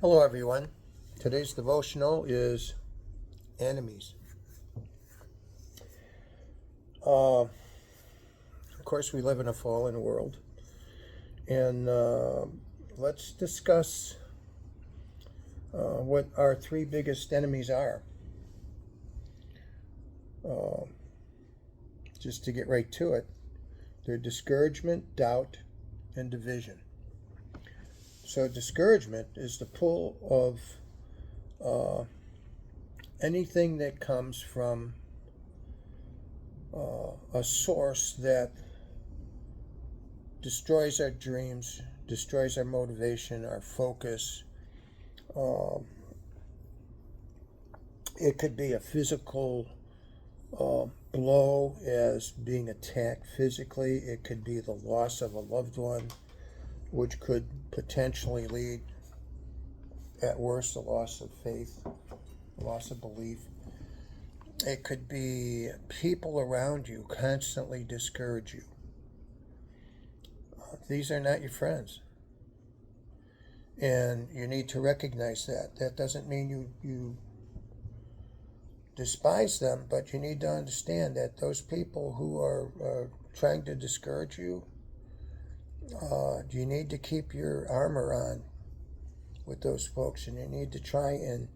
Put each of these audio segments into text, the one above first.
Hello, everyone. Today's devotional is enemies. Of course, we live in a fallen world, and let's discuss what our three biggest enemies are. Uh, just to get right to it, they're discouragement, doubt, and division. So, discouragement is the pull of uh, anything that comes from a source that destroys our dreams, destroys our motivation, our focus. Um, it could be a physical blow, as being attacked physically. It could be the loss of a loved one, which could potentially lead, at worst, a loss of faith, loss of belief. It could be people around you constantly discourage you. These are not your friends. And you need to recognize that. That doesn't mean you despise them, but you need to understand that those people who are trying to discourage you, you need to keep your armor on with those folks, and you need to try and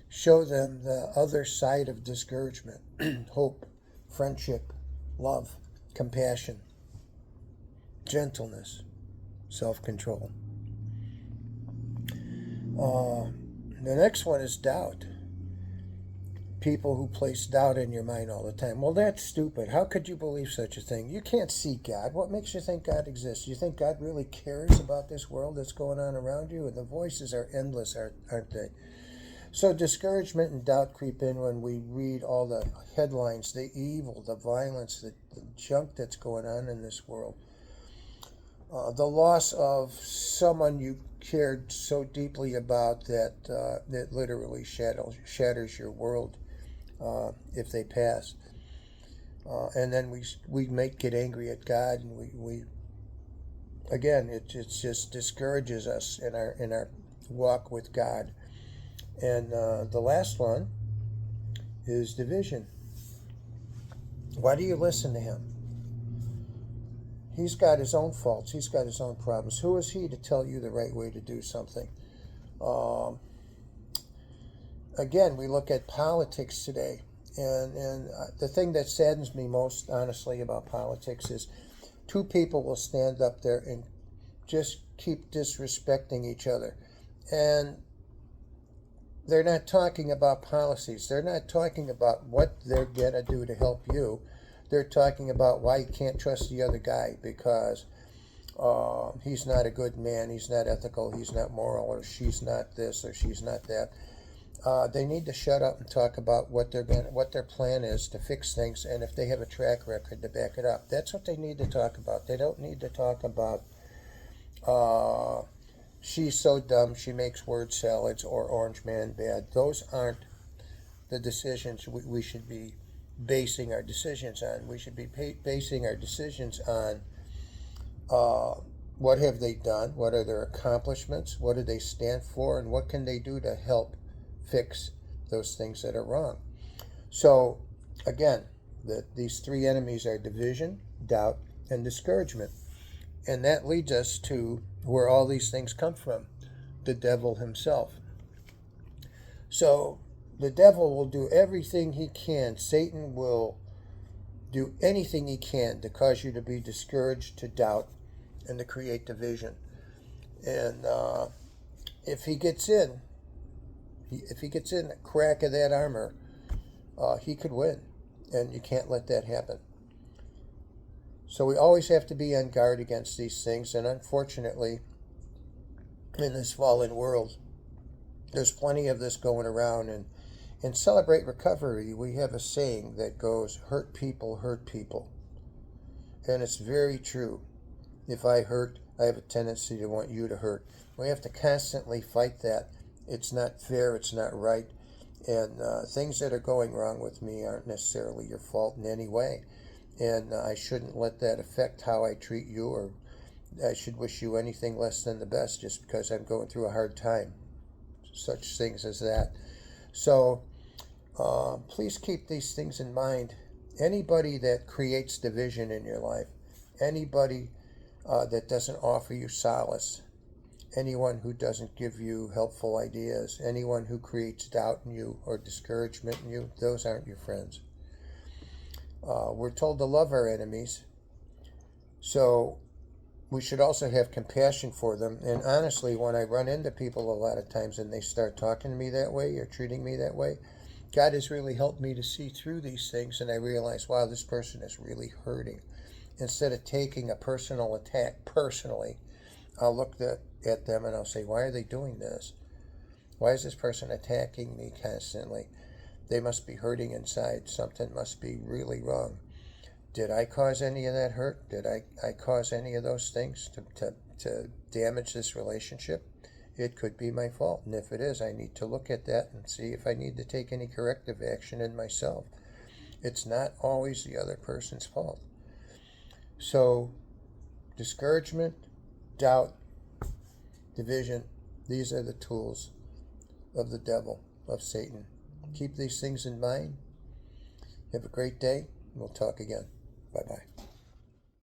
show them the other side of discouragement: hope, friendship, love, compassion, gentleness, self-control. The next one is doubt. People who place doubt in your mind all the time. Well, that's stupid. How could you believe such a thing? You can't see God. What makes you think God exists? You think God really cares about this world that's going on around you? And the voices are endless, aren't they? So discouragement and doubt creep in when we read all the headlines, the evil, the violence, the junk that's going on in this world. The loss of someone you cared so deeply about that literally shatters your world if they pass. And then we might get angry at God, and we again it just discourages us in our walk with God. And the last one is division. Why do you listen to him? He's got his own faults. He's got his own problems. Who is he to tell you the right way to do something? Um, Again, we look at politics today. And the thing that saddens me most, honestly, about politics is two people will stand up there and just keep disrespecting each other. And they're not talking about policies. They're not talking about what they're going to do to help you. They're talking about why you can't trust the other guy because he's not a good man, he's not ethical, he's not moral, or she's not this or she's not that. They need to shut up and talk about what their plan is to fix things, and if they have a track record to back it up. That's what they need to talk about. They don't need to talk about she's so dumb she makes word salads or orange man bad. Those aren't the decisions we should be basing our decisions on. We should be basing our decisions on what have they done, what are their accomplishments, what do they stand for, and what can they do to help fix those things that are wrong. So, again, these three enemies are division, doubt, and discouragement. And that leads us to where all these things come from: the devil himself. So, the devil will do everything he can. Satan will do anything he can to cause you to be discouraged, to doubt, and to create division. And if he gets in, if he gets in a crack of that armor, he could win, and you can't let that happen. So we always have to be on guard against these things, and unfortunately, in this fallen world, there's plenty of this going around. And in Celebrate Recovery, we have a saying that goes, hurt people, and it's very true. If I hurt, I have a tendency to want you to hurt. We have to constantly fight that. It's not fair, it's not right, and things that are going wrong with me aren't necessarily your fault in any way, and I shouldn't let that affect how I treat you, or I should wish you anything less than the best just because I'm going through a hard time. such things as that. So please keep these things in mind. Anybody that creates division in your life, anybody that doesn't offer you solace, anyone who doesn't give you helpful ideas, anyone who creates doubt in you or discouragement in you, those aren't your friends. We're told to love our enemies, so we should also have compassion for them. And honestly, when I run into people a lot of times and they start talking to me that way or treating me that way, God has really helped me to see through these things, and I realize, wow, this person is really hurting. Instead of taking a personal attack personally, I'll look at them and I'll say, why are they doing this? Why is this person attacking me constantly? They must be hurting inside. Something must be really wrong. Did I cause any of that hurt? Did I cause any of those things to damage this relationship? It could be my fault. And if it is, I need to look at that and see if I need to take any corrective action in myself. It's not always the other person's fault. So, discouragement, doubt, division, these are the tools of the devil, of Satan. Keep these things in mind. Have a great day. We'll talk again. Bye-bye.